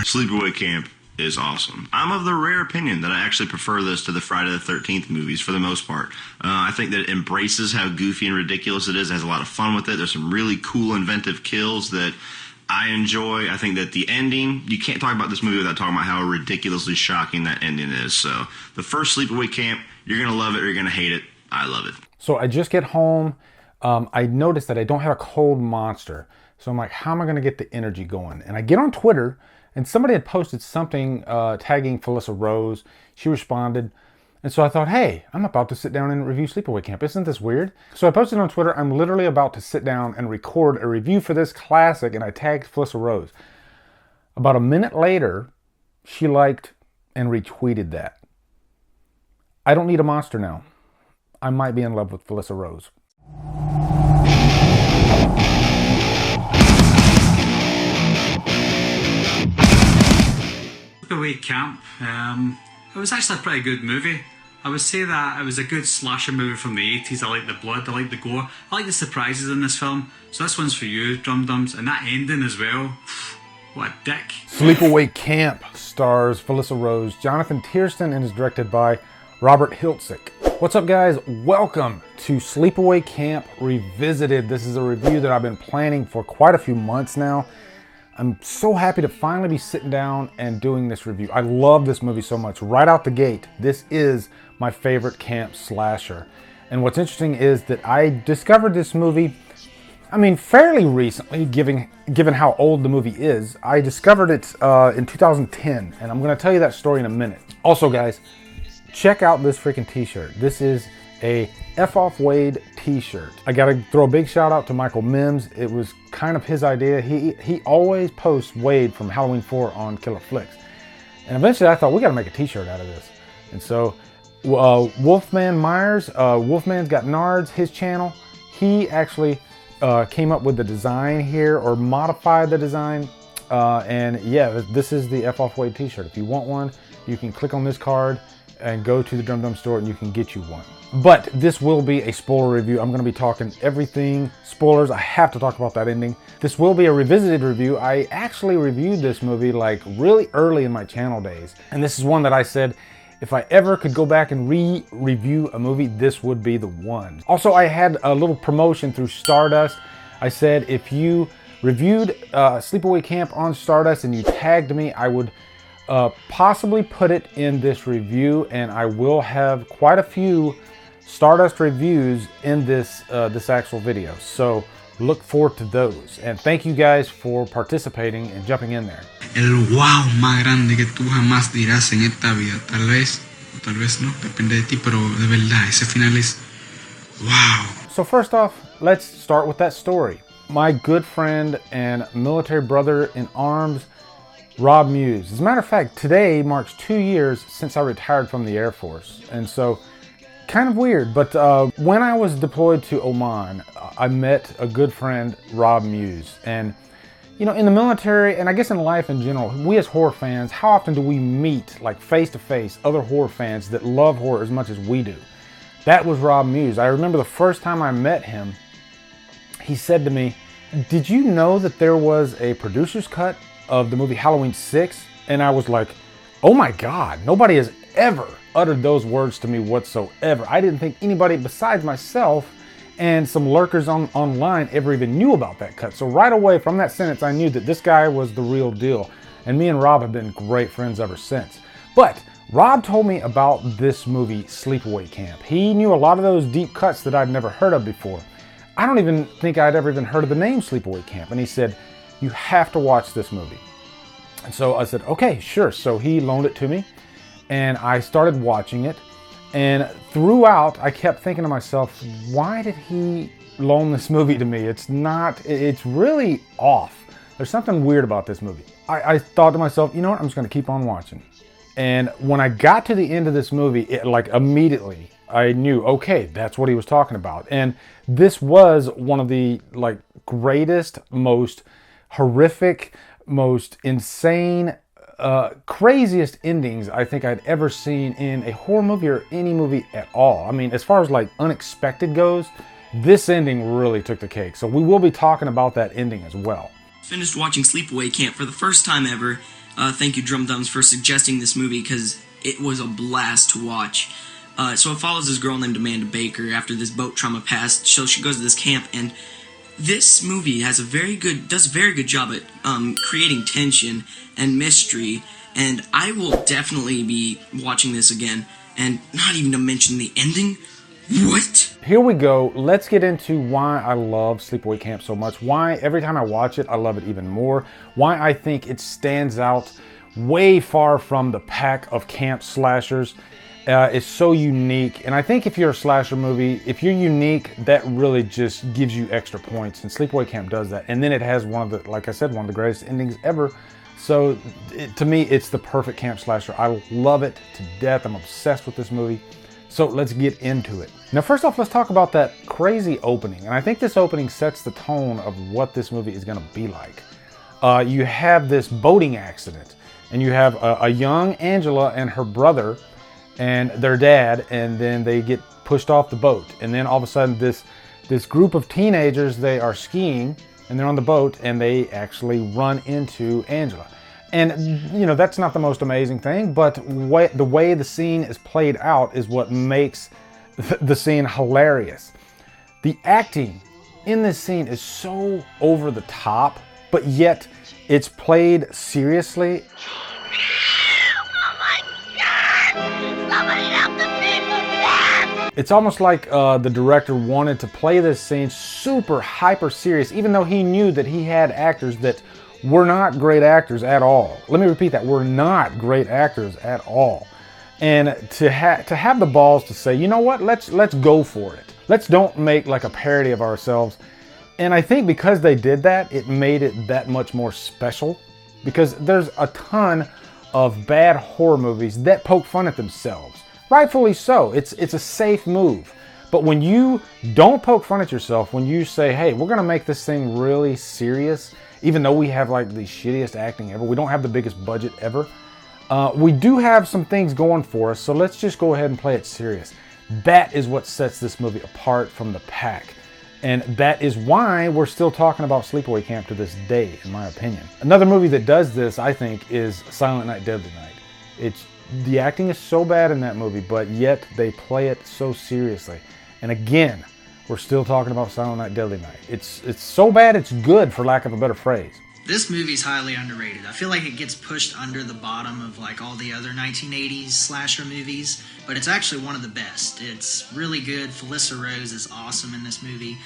Sleepaway Camp is awesome. I'm of the rare opinion that I actually prefer this to the Friday the 13th movies for the most part. I think that it embraces how goofy and ridiculous it is. It has a lot of fun with it. There's some really cool, inventive kills that I enjoy. I think that the ending, you can't talk about this movie without talking about how ridiculously shocking that ending is. So the first Sleepaway Camp, you're going to love it or you're going to hate it. I love it. So I just get home. I noticed that I don't have a cold monster. So I'm like, how am I going to get the energy going? And I get on Twitter, and somebody had posted something tagging Felissa Rose. She responded. And so I thought, hey, I'm about to sit down and review Sleepaway Camp. Isn't this weird? So I posted on Twitter, I'm literally about to sit down and record a review for this classic, and I tagged Felissa Rose. About a minute later, she liked and retweeted that. I don't need a monster now. I might be in love with Felissa Rose. Sleepaway Camp, it was actually a pretty good movie. I would say that it was a good slasher movie from the 80s. I like the blood, I like the gore, I like the surprises in this film. So this one's for you, Drumdums, and that ending as well. What a dick. Sleepaway Camp stars Felissa Rose, Jonathan Tiersten, and is directed by Robert Hiltzik. What's up, guys? Welcome to Sleepaway Camp Revisited. This is a review that I've been planning for quite a few months now. I'm so happy to finally be sitting down and doing this review. I love this movie so much. Right out the gate, this is my favorite camp slasher. And what's interesting is that I discovered this movie, fairly recently, given how old the movie is. I discovered it in 2010, and I'm going to tell you that story in a minute. Also, guys, check out this freaking t-shirt. This is a F Off Wade t-shirt. I gotta throw a big shout out to Michael Mims. It was kind of his idea. He always posts Wade from Halloween 4 on Killer Flicks. And eventually I thought, we gotta make a t-shirt out of this. And so Wolfman Myers, Wolfman's Got Nards, his channel, he actually came up with the design here, or modified the design. And yeah, this is the F Off Wade t-shirt. If you want one, you can click on this card and go to the Drumdums store and you can get you one. But this will be a spoiler review. I'm going to be talking everything spoilers. I have to talk about that ending. This will be a revisited review. I actually reviewed this movie like really early in my channel days. And this is one that I said, if I ever could go back and re-review a movie, this would be the one. Also, I had a little promotion through Stardust. I said, if you reviewed Sleepaway Camp on Stardust and you tagged me, I would possibly put it in this review, and I will have quite a few Stardust reviews in this actual video. So look forward to those, and thank you guys for participating and jumping in there. El wow más grande que tú jamás dirás en esta vida, tal vez o tal vez no, depende de ti, pero de verdad ese final es wow. So first off, let's start with that story. My good friend and military brother in arms, Rob Muse. As a matter of fact, today marks 2 years since I retired from the Air Force. And so, kind of weird, but when I was deployed to Oman, I met a good friend, Rob Muse. And, you know, in the military, and I guess in life in general, we as horror fans, how often do we meet, like face to face, other horror fans that love horror as much as we do? That was Rob Muse. I remember the first time I met him, he said to me, "Did you know that there was a producer's cut of the movie Halloween 6? And I was like, oh my God, nobody has ever uttered those words to me whatsoever. I didn't think anybody besides myself and some lurkers online ever even knew about that cut. So right away from that sentence, I knew that this guy was the real deal. And me and Rob have been great friends ever since. But Rob told me about this movie, Sleepaway Camp. He knew a lot of those deep cuts that I'd never heard of before. I don't even think I'd ever even heard of the name Sleepaway Camp. And he said, you have to watch this movie. And so I said, okay, sure. So he loaned it to me and I started watching it. And throughout, I kept thinking to myself, why did he loan this movie to me? It's really off. There's something weird about this movie. I thought to myself, you know what? I'm just going to keep on watching. And when I got to the end of this movie, immediately, I knew, okay, that's what he was talking about. And this was one of the greatest, most horrific, most insane, craziest endings I think I'd ever seen in a horror movie or any movie at all. I mean, as far as unexpected goes, this ending really took the cake. So we will be talking about that ending as well. Finished watching Sleepaway Camp for the first time ever, Thank you, Drumdums, for suggesting this movie because it was a blast to watch. So it follows this girl named Amanda Baker after this boat trauma passed. So she goes to this camp, and this movie does a very good job at creating tension and mystery. And I will definitely be watching this again. And not even to mention the ending. What? Here we go. Let's get into why I love Sleepaway Camp so much. Why every time I watch it, I love it even more. Why I think it stands out way far from the pack of camp slashers. It's so unique. And I think if you're a slasher movie, if you're unique, that really just gives you extra points. And Sleepaway Camp does that. And then it has one of the, like I said, one of the greatest endings ever. So to me, it's the perfect camp slasher. I love it to death. I'm obsessed with this movie. So let's get into it. Now, first off, let's talk about that crazy opening. And I think this opening sets the tone of what this movie is gonna be like. You have this boating accident, and you have a young Angela and her brother and their dad, and then they get pushed off the boat. And then all of a sudden, this group of teenagers, they are skiing, and they're on the boat, and they actually run into Angela. And, you know, that's not the most amazing thing, but the way the scene is played out is what makes the scene hilarious. The acting in this scene is so over the top, but yet it's played seriously. Oh my God! Somebody help the people! It's almost like the director wanted to play this scene super hyper serious, even though he knew that he had actors that were not great actors at all. Let me repeat that, were not great actors at all. And to have the balls to say, you know what, let's go for it. Let's don't make like a parody of ourselves. And I think because they did that, it made it that much more special. Because there's a ton of bad horror movies that poke fun at themselves. Rightfully so, it's a safe move. But when you don't poke fun at yourself, when you say, hey, we're gonna make this thing really serious, even though we have like the shittiest acting ever, we don't have the biggest budget ever, we do have some things going for us, so let's just go ahead and play it serious. That is what sets this movie apart from the pack. And that is why we're still talking about Sleepaway Camp to this day, in my opinion. Another movie that does this, I think, is Silent Night, Deadly Night. The acting is so bad in that movie, but yet they play it so seriously. And again, we're still talking about Silent Night, Deadly Night. It's so bad it's good, for lack of a better phrase. This movie's highly underrated. I feel like it gets pushed under the bottom of like all the other 1980s slasher movies, but it's actually one of the best. It's really good. Felissa Rose is awesome in this movie,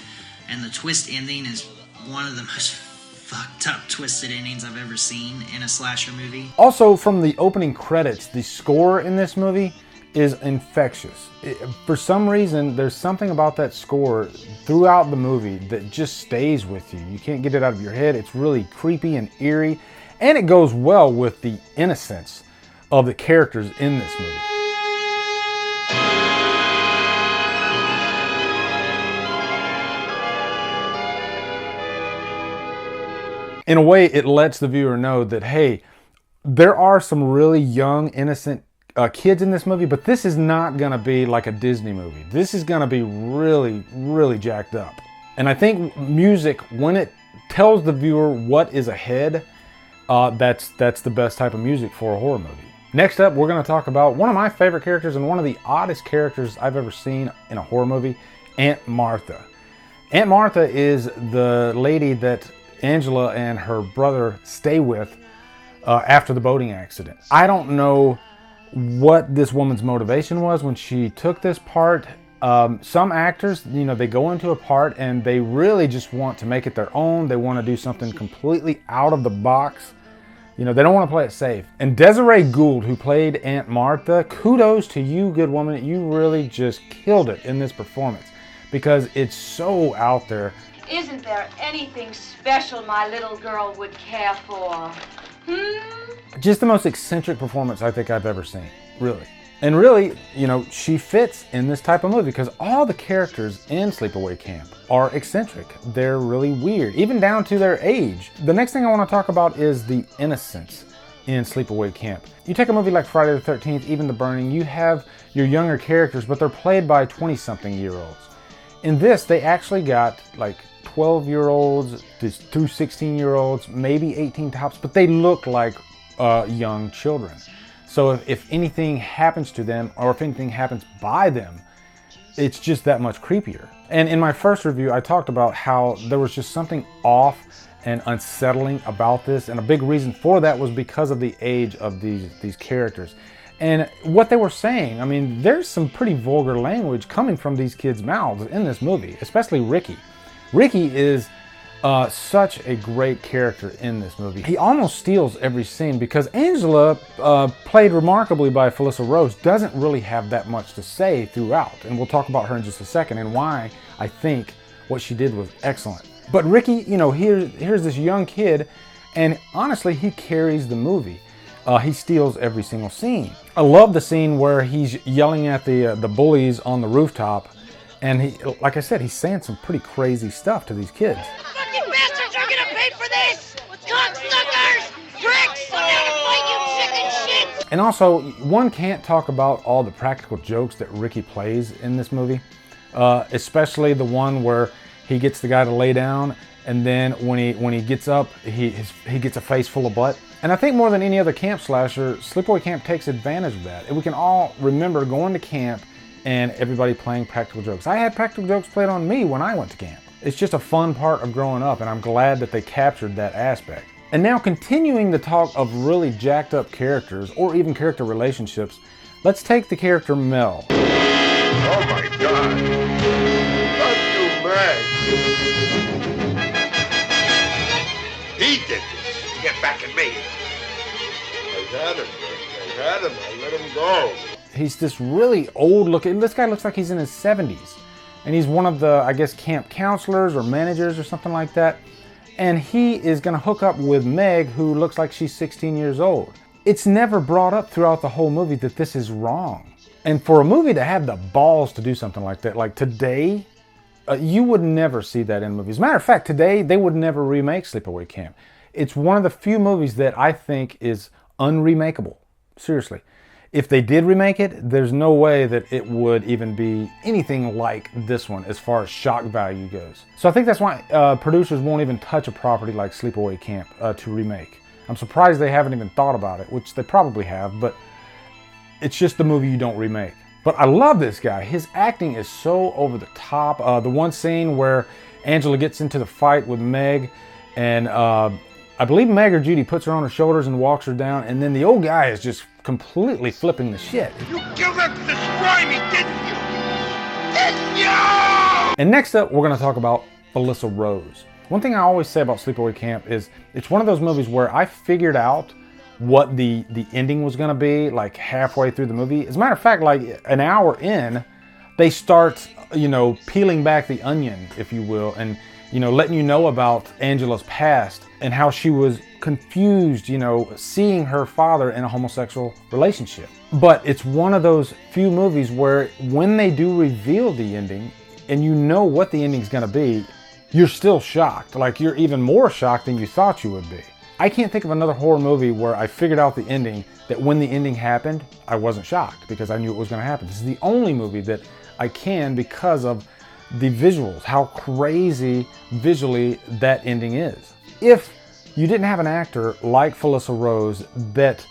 and the twist ending is one of the most fucked up twisted endings I've ever seen in a slasher movie. Also, from the opening credits, the score in this movie is infectious. For some reason, there's something about that score throughout the movie that just stays with you. You can't get it out of your head. It's really creepy and eerie, and it goes well with the innocence of the characters in this movie. In a way, it lets the viewer know that, hey, there are some really young, innocent kids in this movie, but this is not gonna be like a Disney movie. This is gonna be really, really jacked up. And I think music, when it tells the viewer what is ahead, that's the best type of music for a horror movie. Next up, we're gonna talk about one of my favorite characters and one of the oddest characters I've ever seen in a horror movie, Aunt Martha. Aunt Martha is the lady that Angela and her brother stay with after the boating accident. I don't know what this woman's motivation was when she took this part. Some actors, you know, they go into a part and they really just want to make it their own. They want to do something completely out of the box. You know, they don't want to play it safe. And Desiree Gould, who played Aunt Martha, kudos to you, good woman. You really just killed it in this performance because it's so out there. Isn't there anything special my little girl would care for? Just the most eccentric performance I think I've ever seen, really. And really, you know, she fits in this type of movie because all the characters in Sleepaway Camp are eccentric. They're really weird, even down to their age. The next thing I want to talk about is the innocence in Sleepaway Camp. You take a movie like Friday the 13th, even The Burning, you have your younger characters, but they're played by 20-something-year-olds. In this, they actually got like 12-year-olds through 16-year-olds, maybe 18 tops, but they look like young children. So if anything happens to them, or if anything happens by them, it's just that much creepier. And in my first review, I talked about how there was just something off and unsettling about this, and a big reason for that was because of the age of these characters. And what they were saying, I mean, there's some pretty vulgar language coming from these kids' mouths in this movie, especially Ricky. Ricky is such a great character in this movie. He almost steals every scene because Angela, played remarkably by Felissa Rose, doesn't really have that much to say throughout. And we'll talk about her in just a second and why I think what she did was excellent. But Ricky, you know, here's this young kid, and honestly, he carries the movie. He steals every single scene. I love the scene where he's yelling at the bullies on the rooftop, and he, like I said, he's saying some pretty crazy stuff to these kids. Fucking bastards are gonna pay for this! Cocksuckers! Pricks! I'm gonna fight you chicken shit! And also, one can't talk about all the practical jokes that Ricky plays in this movie, especially the one where he gets the guy to lay down, and then when he gets up, he gets a face full of butt. And I think more than any other camp slasher, Sleepaway Camp takes advantage of that. And we can all remember going to camp and everybody playing practical jokes. I had practical jokes played on me when I went to camp. It's just a fun part of growing up, and I'm glad that they captured that aspect. And now, continuing the talk of really jacked up characters, or even character relationships, let's take the character Mel. Oh my God! Fuck you, man! He did this to get back at me. I had him, man. I had him. I let him go. He's this really old looking, this guy looks like he's in his 70s. And he's one of the, I guess, camp counselors or managers or something like that. And he is gonna hook up with Meg, who looks like she's 16 years old. It's never brought up throughout the whole movie that this is wrong. And for a movie to have the balls to do something like that, like today, you would never see that in movies. As a matter of fact, today, they would never remake Sleepaway Camp. It's one of the few movies that I think is unremakeable. Seriously. If they did remake it, there's no way that it would even be anything like this one as far as shock value goes. So I think that's why producers won't even touch a property like Sleepaway Camp to remake. I'm surprised they haven't even thought about it, which they probably have, but it's just the movie you don't remake. But I love this guy. His acting is so over the top. The one scene where Angela gets into the fight with Meg, and I believe Meg or Judy puts her on her shoulders and walks her down, and then the old guy is just completely flipping the shit. You killed her to destroy me, didn't you? Didn't you? And next up, we're going to talk about Felissa Rose. One thing I always say about Sleepaway Camp is it's one of those movies where I figured out what the ending was going to be like halfway through the movie. As a matter of fact, like an hour in, they start, you know, peeling back the onion, if you will, and, you know, letting you know about Angela's past and how she was confused, you know, seeing her father in a homosexual relationship. But it's one of those few movies where when they do reveal the ending and you know what the ending's going to be, you're still shocked. Like, you're even more shocked than you thought you would be. I can't think of another horror movie where I figured out the ending that when the ending happened, I wasn't shocked because I knew it was going to happen. This is the only movie that I can because of the visuals, how crazy visually that ending is. If you didn't have an actor like Felissa Rose that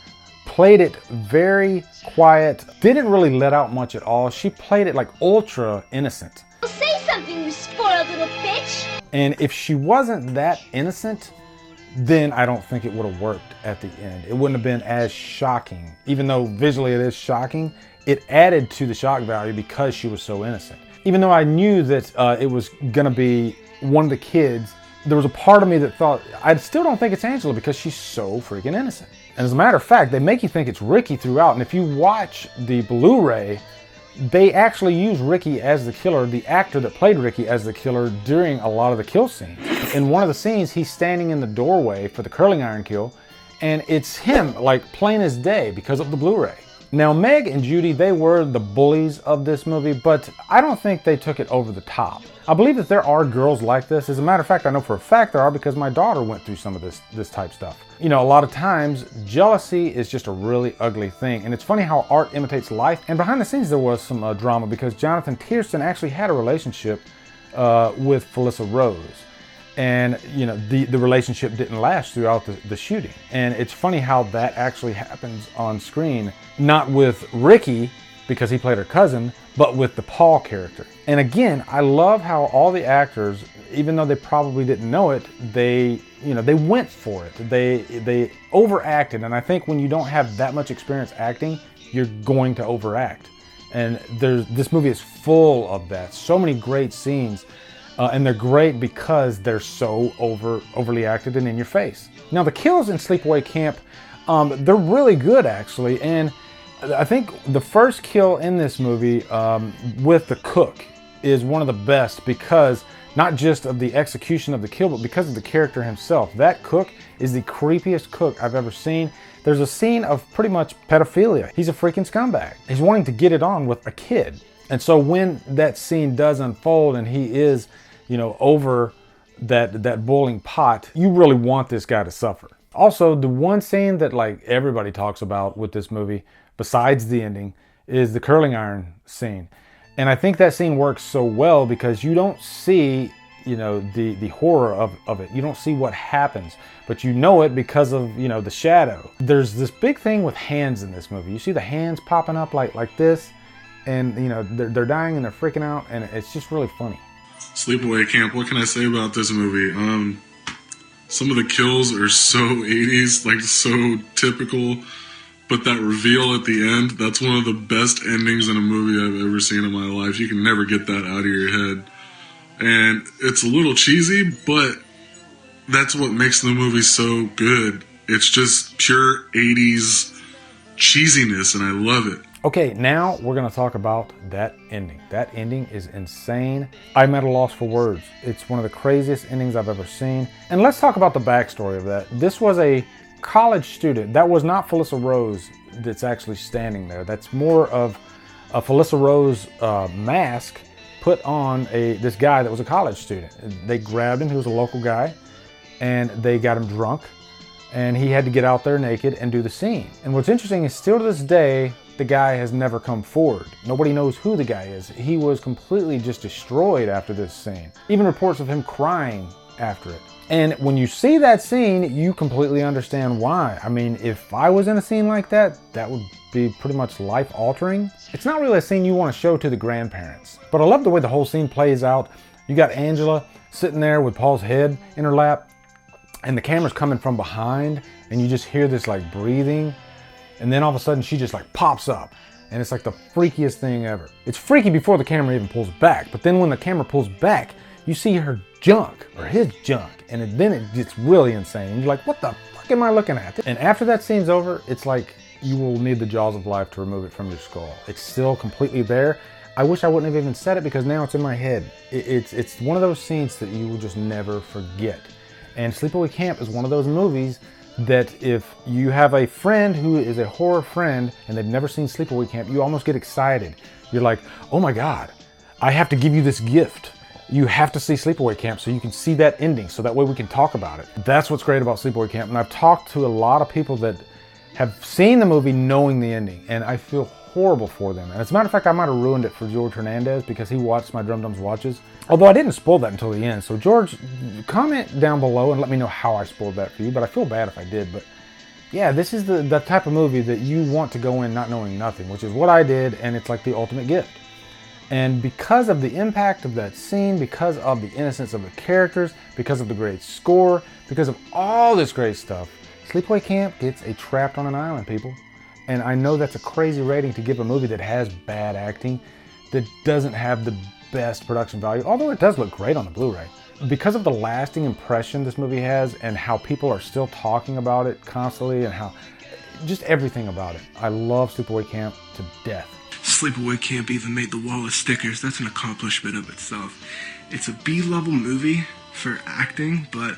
played it very quiet, didn't really let out much at all, she played it like ultra innocent. Well, say something, you spoiled little bitch! And if she wasn't that innocent, then I don't think it would have worked at the end. It wouldn't have been as shocking. Even though visually it is shocking, it added to the shock value because she was so innocent. Even though I knew that it was gonna be one of the kids, there was a part of me that thought, I still don't think it's Angela because she's so freaking innocent. And as a matter of fact, they make you think it's Ricky throughout. And if you watch the Blu-ray, they actually use Ricky as the killer, the actor that played Ricky as the killer during a lot of the kill scenes. In one of the scenes, he's standing in the doorway for the curling iron kill, and it's him, like plain as day because of the Blu-ray. Now, Meg and Judy, they were the bullies of this movie, but I don't think they took it over the top. I believe that there are girls like this. As a matter of fact, I know for a fact there are because my daughter went through some of this type stuff. You know, a lot of times, jealousy is just a really ugly thing. And it's funny how art imitates life. And behind the scenes, there was some drama because Jonathan Tiersten actually had a relationship with Felissa Rose. And you know, the relationship didn't last throughout the shooting. And it's funny how that actually happens on screen, not with Ricky because he played her cousin, but with the Paul character. And again, I love how all the actors, even though they probably didn't know it, they went for it. They overacted. And I think when you don't have that much experience acting, you're going to overact. And this movie is full of that. So many great scenes. And they're great because they're so overly acted and in your face. Now the kills in Sleepaway Camp, they're really good actually. And I think the first kill in this movie with the cook is one of the best because not just of the execution of the kill, but because of the character himself. That cook is the creepiest cook I've ever seen. There's a scene of pretty much pedophilia. He's a freaking scumbag. He's wanting to get it on with a kid. And so when that scene does unfold and he is, you know, over that boiling pot, you really want this guy to suffer. Also, the one scene that like everybody talks about with this movie, besides the ending, is the curling iron scene. And I think that scene works so well because you don't see, you know, the horror of it. You don't see what happens, but you know it because of, you know, the shadow. There's this big thing with hands in this movie. You see the hands popping up like this, and you know, they're dying and they're freaking out, and it's just really funny. Sleepaway Camp, what can I say about this movie? Some of the kills are so 80s, like so typical, but that reveal at the end, that's one of the best endings in a movie I've ever seen in my life. You can never get that out of your head. And it's a little cheesy, but that's what makes the movie so good. It's just pure 80s cheesiness, and I love it. Okay, now we're gonna talk about that ending. That ending is insane. I'm at a loss for words. It's one of the craziest endings I've ever seen. And let's talk about the backstory of that. This was a college student. That was not Felissa Rose that's actually standing there. That's more of a Felissa Rose mask put on this guy that was a college student. They grabbed him, he was a local guy, and they got him drunk, and he had to get out there naked and do the scene. And what's interesting is still to this day, the guy has never come forward. Nobody knows who the guy is. He was completely just destroyed after this scene. Even reports of him crying after it. And when you see that scene, you completely understand why. I mean, if I was in a scene like that, that would be pretty much life-altering. It's not really a scene you want to show to the grandparents. But I love the way the whole scene plays out. You got Angela sitting there with Paul's head in her lap, and the camera's coming from behind, and you just hear this like breathing. And then all of a sudden she just like pops up, and it's like the freakiest thing ever. It's freaky before the camera even pulls back, but then when the camera pulls back, you see her junk, or his junk, and then it gets really insane. And you're like, what the fuck am I looking at? And after that scene's over, it's like you will need the jaws of life to remove it from your skull. It's still completely there. I wish I wouldn't have even said it because now it's in my head. It's one of those scenes that you will just never forget. And Sleepaway Camp is one of those movies that if you have a friend who is a horror friend and they've never seen Sleepaway Camp, you almost get excited. You're like, oh my God, I have to give you this gift. You have to see Sleepaway Camp so you can see that ending, so that way we can talk about it. That's what's great about Sleepaway Camp. And I've talked to a lot of people that have seen the movie knowing the ending, and I feel horrible for them. And as a matter of fact, I might have ruined it for George Hernandez because he watched my Drumdums watches. Although I didn't spoil that until the end. So George, comment down below and let me know how I spoiled that for you. But I feel bad if I did. But yeah, this is the type of movie that you want to go in not knowing nothing, which is what I did, and it's like the ultimate gift. And because of the impact of that scene, because of the innocence of the characters, because of the great score, because of all this great stuff, Sleepaway Camp gets a Trapped on an Island, people. And I know that's a crazy rating to give a movie that has bad acting, that doesn't have the best production value, although it does look great on the Blu-ray. Because of the lasting impression this movie has and how people are still talking about it constantly and how, just everything about it. I love Sleepaway Camp to death. Sleepaway Camp even made the wall of stickers. That's an accomplishment of itself. It's a B-level movie for acting, but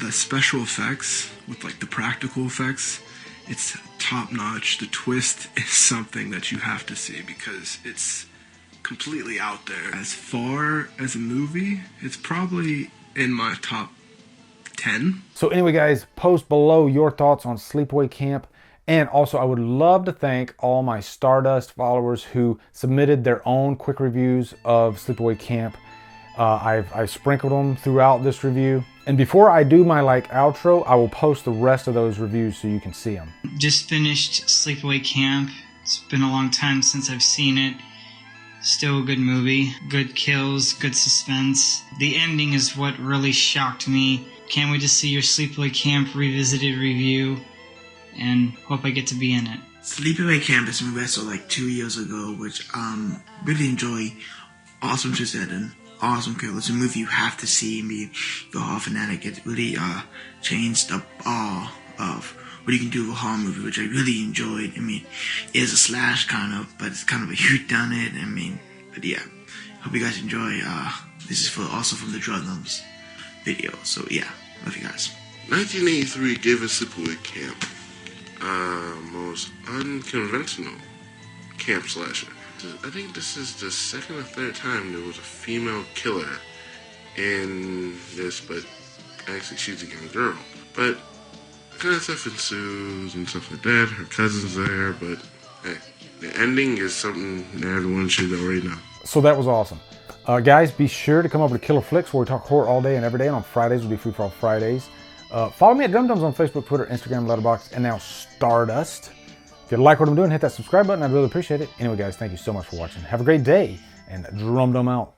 the special effects with like the practical effects, it's top-notch. The twist is something that you have to see because it's completely out there. As far as a movie, it's probably in my top 10. So anyway, guys, post below your thoughts on Sleepaway Camp. And also, I would love to thank all my Stardust followers who submitted their own quick reviews of Sleepaway Camp. I've sprinkled them throughout this review. And before I do my outro, I will post the rest of those reviews so you can see them. Just finished Sleepaway Camp. It's been a long time since I've seen it. Still a good movie. Good kills, good suspense. The ending is what really shocked me. Can't wait to see your Sleepaway Camp revisited review, and hope I get to be in it. Sleepaway Camp is a movie I saw like 2 years ago, which really enjoy. Awesome twist ending, awesome kill. It's a movie you have to see. I mean, if you're a horror fanatic, it really changed the awe of what you can do with a horror movie, which I really enjoyed. I mean, it's a slash kind of, but it's kind of a whodunit. I mean, but yeah, hope you guys enjoy. This is also from the Drumdums video. So yeah, love you guys. 1983 gave us Sleepaway Camp. Most unconventional camp slasher. I think this is the second or third time there was a female killer in this, but actually she's a young girl. But kind of stuff ensues and stuff like that. Her cousin's there, but hey, the ending is something that everyone should already know. So that was awesome. Guys, be sure to come over to Killer Flicks, where we talk horror all day and every day. And on Fridays, we'll do Free For All Fridays. Follow me at Drumdums on Facebook, Twitter, Instagram, Letterboxd, and now Stardust. If you like what I'm doing, hit that subscribe button. I'd really appreciate it. Anyway, guys, thank you so much for watching. Have a great day, and Drumdum out.